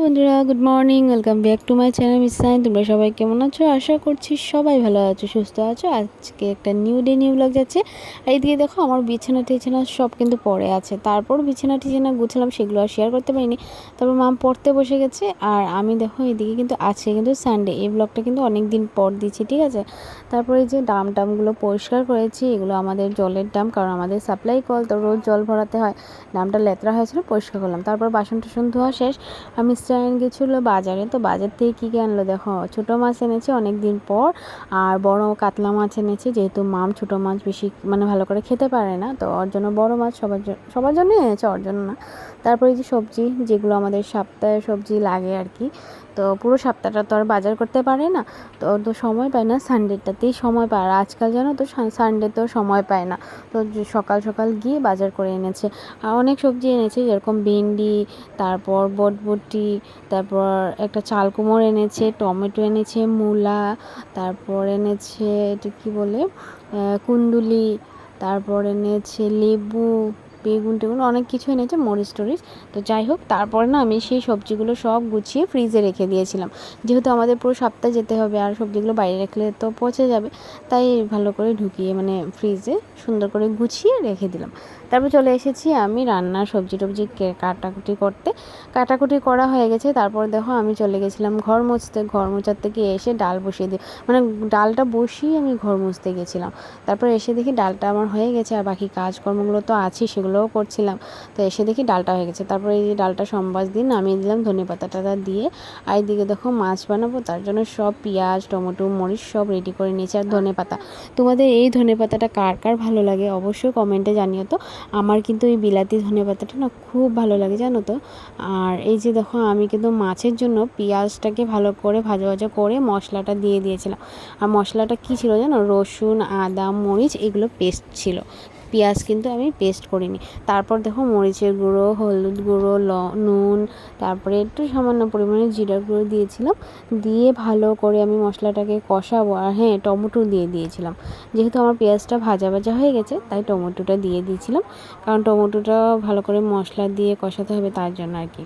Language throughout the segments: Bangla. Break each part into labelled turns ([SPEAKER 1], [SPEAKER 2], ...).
[SPEAKER 1] বন্ধুরা, good morning. Welcome back to my channel মিস সাইন। তোমরা সবাই কেমন আছো? আশা করছি সবাই ভালো আছো, সুস্থ আছো। আজকে একটা নিউ ডে নিউ ব্লগ যাচ্ছে। আর এইদিকে দেখো আমার বিছানা টিছানা সব কিন্তু পড়ে আছে। তারপর বিছানা টিছানা গুছালাম, সেগুলো আর শেয়ার করতে পারিনি। তারপর মাম পড়তে বসে গেছে। আর আমি দেখো এদিকে কিন্তু আজকে কিন্তু সানডে, এই ব্লগটা কিন্তু অনেক দিন পর দিচ্ছি, ঠিক আছে। তারপরে এই যে টামগুলো পরিষ্কার করেছি, এগুলো আমাদের জলের ডাম, কারণ আমাদের সাপ্লাই কল তো রোজ জল ভরাতে হয়। ডামটা লেতরা হয়েছিল, পরিষ্কার করলাম। তারপর বাসন টাসন ধোয়া শেষ। আমি স্ট্যান্ড গেছিলো বাজারে, তো বাজার থেকে কী কী আনলো দেখো, ছোটো মাছ এনেছে অনেক দিন পর, আর বড় কাতলা মাছ এনেছে, যেহেতু মাম ছোটো মাছ বেশি মানে ভালো করে খেতে পারে না, তো ওর জন্য বড় মাছ সবার জন্য এনেছে, ওর জন্য না। তারপরে যে সবজি, যেগুলো আমাদের সপ্তাহে সবজি লাগে আর কি, তো পুরো সপ্তাহটা তো আর বাজার করতে পারে না, তো ওর তো সময় পায় না, সানডেটাতেই সময় পায়। আর আজকাল জানো তো সানডেতেও সময় পায় না, তো সকাল সকাল গিয়ে বাজার করে এনেছে। আর অনেক সবজি এনেছে, যেরকম ভেন্ডি, তারপর বটবটি, তারপর একটা চাল কুমড়ো এনেছে, টমেটো এনেছে, মূলা, তারপর এনেছে এটা কী বলে কুন্দুলি, তারপর এনেছে লেবু, বেগুন টেগুন, অনেক কিছু এনেছে, মরিচ টরিচ। তো যাই হোক, তারপরে না আমি সেই সবজিগুলো সব গুছিয়ে ফ্রিজে রেখে দিয়েছিলাম, যেহেতু আমাদের পুরো সপ্তাহে যেতে হবে, আর সবজিগুলো বাইরে রাখলে তো পচে যাবে, তাই ভালো করে ঢুকিয়ে মানে ফ্রিজে সুন্দর করে গুছিয়ে রেখে দিলাম। তারপর চলে এসেছি আমি রান্নার সবজি টবজি কাটাকুটি করতে। কাটাকুটি করা হয়ে গেছে। তারপর দেখো আমি চলে গেছিলাম ঘর মুছতে। ঘর মোছার থেকে এসে ডাল বসিয়ে দিই, মানে ডালটা বসিয়ে আমি ঘর মুছতে গেছিলাম। তারপর এসে দেখি ডালটা আমার হয়ে গেছে, আর বাকি কাজকর্মগুলো তো আছে, সেগুলোও করছিলাম। তো এসে দেখি ডালটা হয়ে গেছে। তারপরে এই যে ডালটা সোমবার দিন নামিয়ে দিলাম ধনেপাতা টাতা দিয়ে। আর এইদিকে দেখো মাছ বানাবো, তার জন্য সব পেঁয়াজ টমেটো মরিচ সব রেডি করে নিয়েছি। আর ধনেপাতা, তোমাদের এই ধনেপাতাটা কার কার ভালো লাগে অবশ্যই কমেন্টে জানিও তো। আমার কিন্তু এই বিলাতি ধনেপাতাটা না খুব ভালো লাগে, জানো তো। আর এই যে দেখো আমি কিন্তু মাছের জন্য পেঁয়াজটাকে ভালো করে ভাজা ভাজা করে মশলাটা দিয়ে দিয়েছিলাম। আর মশলাটা কী ছিল জানো, রসুন আদা মরিচ এগুলো পেস্ট ছিল, পেঁয়াজ কিন্তু আমি পেস্ট করিনি। তারপর দেখো মরিচের গুঁড়ো, হলুদ গুঁড়ো, নুন, তারপরে একটু সামান্য পরিমাণে জিরার গুঁড়ো দিয়েছিলাম। দিয়ে ভালো করে আমি মশলাটাকে কষাবো। আর হ্যাঁ, টমেটো দিয়ে দিয়েছিলাম, যেহেতু আমার পেঁয়াজটা ভাজা ভাজা হয়ে গেছে তাই টমেটোটা দিয়ে দিয়েছিলাম, কারণ টমেটোটা ভালো করে মশলা দিয়ে কষাতে হবে, তার জন্য আর কি।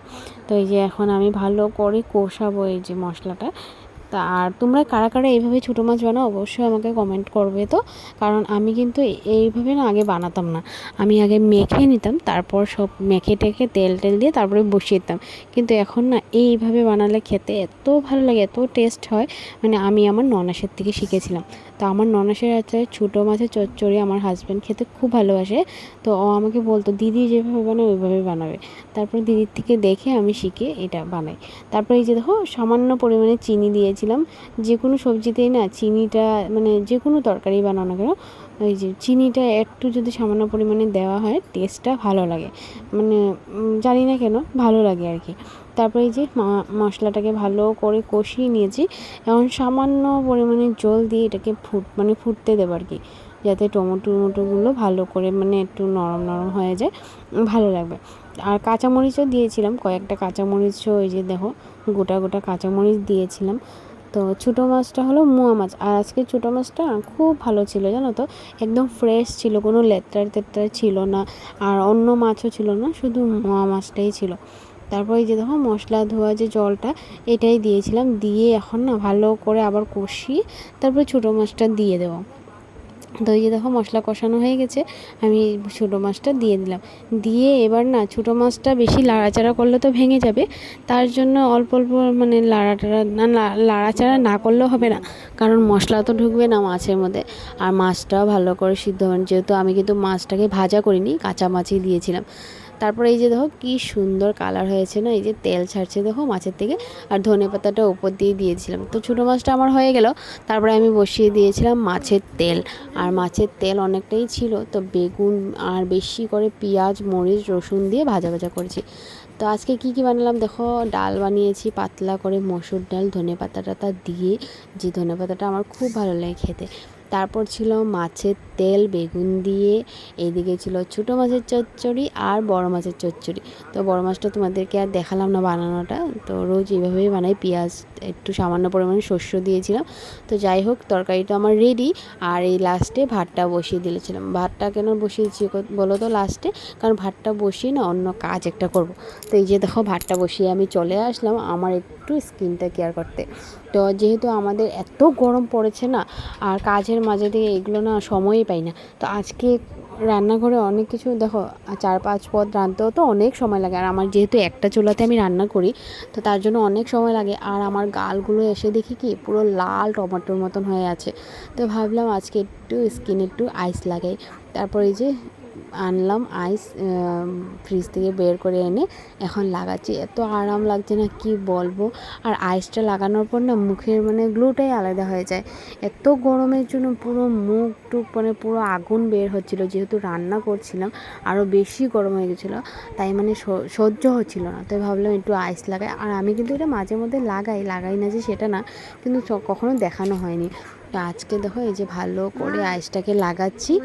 [SPEAKER 1] তো এই যে এখন আমি ভালো করে কষাবো এই যে মশলাটা। তা আর তোমরা কারা কারা এইভাবে ছোটো মাছ বানাও অবশ্যই আমাকে কমেন্ট করবে তো, কারণ আমি কিন্তু এইভাবে না আগে বানাতাম না। আমি আগে মেখে নিতাম, তারপর সব মেখে টেখে তেল টেল দিয়ে তারপরে বসিয়ে দিতাম। কিন্তু এখন না এইভাবে বানালে খেতে এত ভালো লাগে, এত টেস্ট হয়, মানে আমি আমার ননাসের থেকে শিখেছিলাম। তো আমার ননাসের আছে ছোটো মাছের চচ্চড়ি আমার হাজব্যান্ড খেতে খুব ভালোবাসে, তো ও আমাকে বলতো দিদি যেভাবে বানাবে ওইভাবে বানাবে। তারপর দিদির থেকে দেখে আমি শিখে এটা বানাই। তারপরে এই যে দেখো সামান্য পরিমাণে চিনি দিয়েছিলাম। যে কোনো সবজিতেই না চিনিটা, মানে যে কোনো তরকারি বানাও না কেন, ওই যে চিনিটা একটু যদি সামান্য পরিমাণে দেওয়া হয় টেস্টটা ভালো লাগে, মানে জানি না কেন ভালো লাগে আর কি। তারপরে এই যে মশলাটাকে ভালো করে কষিয়ে নিয়েছি। এখন সামান্য পরিমাণে জল দিয়ে এটাকে ফুটতে দেবো আর কি, যাতে টমেটোগুলো ভালো করে মানে একটু নরম নরম হয়ে যায়, ভালো লাগবে। আর কাঁচামরিচও দিয়েছিলাম, কয়েকটা কাঁচামরিচও এই যে দেখো গোটা গোটা কাঁচামরিচ দিয়েছিলাম। তো ছোটো মাছটা হলো মোয়া মাছ, আর আজকে ছোটো মাছটা খুব ভালো ছিল জানো তো, একদম ফ্রেশ ছিল, কোনো লেত্রার তেত্রার ছিল না, আর অন্য মাছও ছিল না, শুধু মোয়া মাছটাই ছিল। তারপর এই যে দেখো মশলা ধোয়া যে জলটা এটাই দিয়েছিলাম, দিয়ে এখন না ভালো করে আবার কষিয়ে তারপরে ছোটো মাছটা দিয়ে দেবো। তো এই যে দেখো মশলা কষানো হয়ে গেছে, আমি ছোটো মাছটা দিয়ে দিলাম। দিয়ে এবার না ছোটো মাছটা বেশি লাড়াচাড়া করলে তো ভেঙে যাবে, তার জন্য অল্প অল্প মানে লাড়াচাড়া না করলেও হবে না, কারণ মশলা তো ঢুকবে না মাছের মধ্যে, আর মাছটাও ভালো করে সিদ্ধ হবে, যেহেতু আমি কিন্তু মাছটাকে ভাজা করিনি, কাঁচা মাছই দিয়েছিলাম। তারপরে এই যে দেখো কি সুন্দর কালার হয়েছে না, এই যে তেল ছাড়ছে দেখো মাছের থেকে, আর ধনেপাতাটা উপর দিয়ে দিয়েছিলাম। তো ছোটো মাছটা আমার হয়ে গেল। তারপরে আমি বসিয়ে দিয়েছিলাম মাছের তেল, আর মাছের তেল অনেকটাই ছিল, তো বেগুন আর বেশি করে পেঁয়াজ মরিচ রসুন দিয়ে ভাজা ভাজা করেছি। তো আজকে কি কি বানালাম দেখো, ডাল বানিয়েছি পাতলা করে মসুর ডাল ধনেপাতা টাতা দিয়ে, যে ধনেপাতাটা আমার খুব ভালো লাগে খেতে। তারপর ছিল মাছের তেল বেগুন দিয়ে, এইদিকে ছিল ছোটো মাছের চচ্চড়ি আর বড় মাছের চচ্চড়ি। তো বড় মাছটা তোমাদেরকে আর দেখালাম না বানানোটা, তো রোজ এইভাবেই বানাই, পেঁয়াজ একটু সামান্য পরিমাণে শস্য দিয়েছিলাম। তো যাই হোক, তরকারিটা আমার রেডি। আর এই লাস্টে ভাতটা বসিয়ে দিয়েছিলাম। ভাতটা কেন বসিয়েছি বলো তো লাস্টে, কারণ ভাতটা বসিয়ে না অন্য কাজ একটা করব। তো এই যে দেখো ভাতটা বসিয়ে আমি চলে আসলাম আমার একটু স্কিনটা কেয়ার করতে। তো যেহেতু আমাদের এত গরম পড়েছে না, আর কাজের মাঝে দিয়ে এগুলো না সময়ই পাই না। তো আজকে রান্নাঘরে অনেক কিছু দেখো, 4-5 পদ রাঁধতেও তো অনেক সময় লাগে। আর আমার যেহেতু একটা চুলাতে আমি রান্না করি, তো তার জন্য অনেক সময় লাগে। আর আমার গালগুলো এসে দেখি কি পুরো লাল টমেটোর মতন হয়ে আছে। তো ভাবলাম আজকে একটু স্কিনে একটু আইস লাগাই। তারপর এই যে আনলাম আইস, ফ্রিজ থেকে বের করে এনে এখন লাগাচ্ছি। এত আরাম লাগছে না কি বলবো। আর আইসটা লাগানোর পর না মুখের মানে গ্লোটাই আলাদা হয়ে যায়। এত গরমের জন্য পুরো মুখ টুক মানে পুরো আগুন বের হচ্ছিলো, যেহেতু রান্না করছিলাম আরও বেশি গরম হয়ে গেছিলো, তাই মানে সহ্য হচ্ছিল না। তাই ভাবলাম একটু আইস লাগাই। আর আমি কিন্তু এটা মাঝে মধ্যে লাগাই না যে সেটা না, কিন্তু কখনো দেখানো হয়নি। তো আজকে দেখো এই যে ভালো করে আইসটাকে লাগাচ্ছি।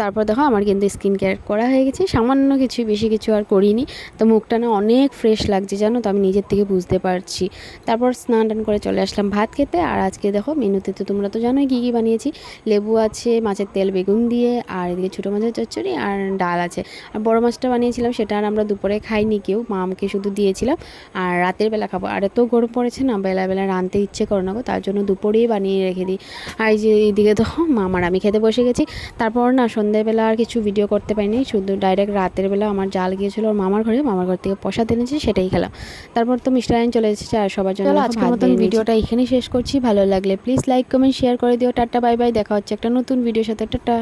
[SPEAKER 1] তারপর দেখো আমার কিন্তু স্কিন কেয়ার করা হয়ে গেছে, সামান্য কিছু, বেশি কিছু আর করিনি। তো মুখটা না অনেক ফ্রেশ লাগছে জানো তো, আমি নিজের থেকে বুঝতে পারছি। তারপর স্নান টান করে চলে আসলাম ভাত খেতে। আর আজকে দেখো মেনুতে তো তোমরা তো জানোই কী কী বানিয়েছি। লেবু আছে, মাছের তেল বেগুন দিয়ে, আর এদিকে ছোটো মাছের চচ্চড়ি আর ডাল আছে। আর বড় মাছটা বানিয়েছিলাম, সেটা আর আমরা দুপুরে খাইনি কেউ, মা আমাকে শুধু দিয়েছিলাম। আর রাতের বেলা খাবো। আর এত গরম পড়েছে না, বেলা রাঁধতে ইচ্ছে করে না গো, তার জন্য দুপুরেই বানিয়ে রেখে দিই। আর এই যে এইদিকে তো মামার আমি খেতে বসে গেছি। তারপর না সন্ধ্যেবেলা আর কিছু ভিডিও করতে পারিনি, শুধু ডাইরেক্ট রাতের বেলা আমার জাল গিয়েছিল ওর মামার ঘর থেকে প্রসাদ এনেছে, সেটাই খেলাম। তারপর তো মিষ্টান্ন চলে এসেছে আর সবার জন্য আজকের মতন ভিডিওটা এখানেই শেষ করছি। ভালো লাগলে প্লিজ লাইক কমেন্ট শেয়ার করে দিও। টাটা বাই বাই, দেখা হচ্ছে একটা নতুন ভিডিওর সাথে। টাটা।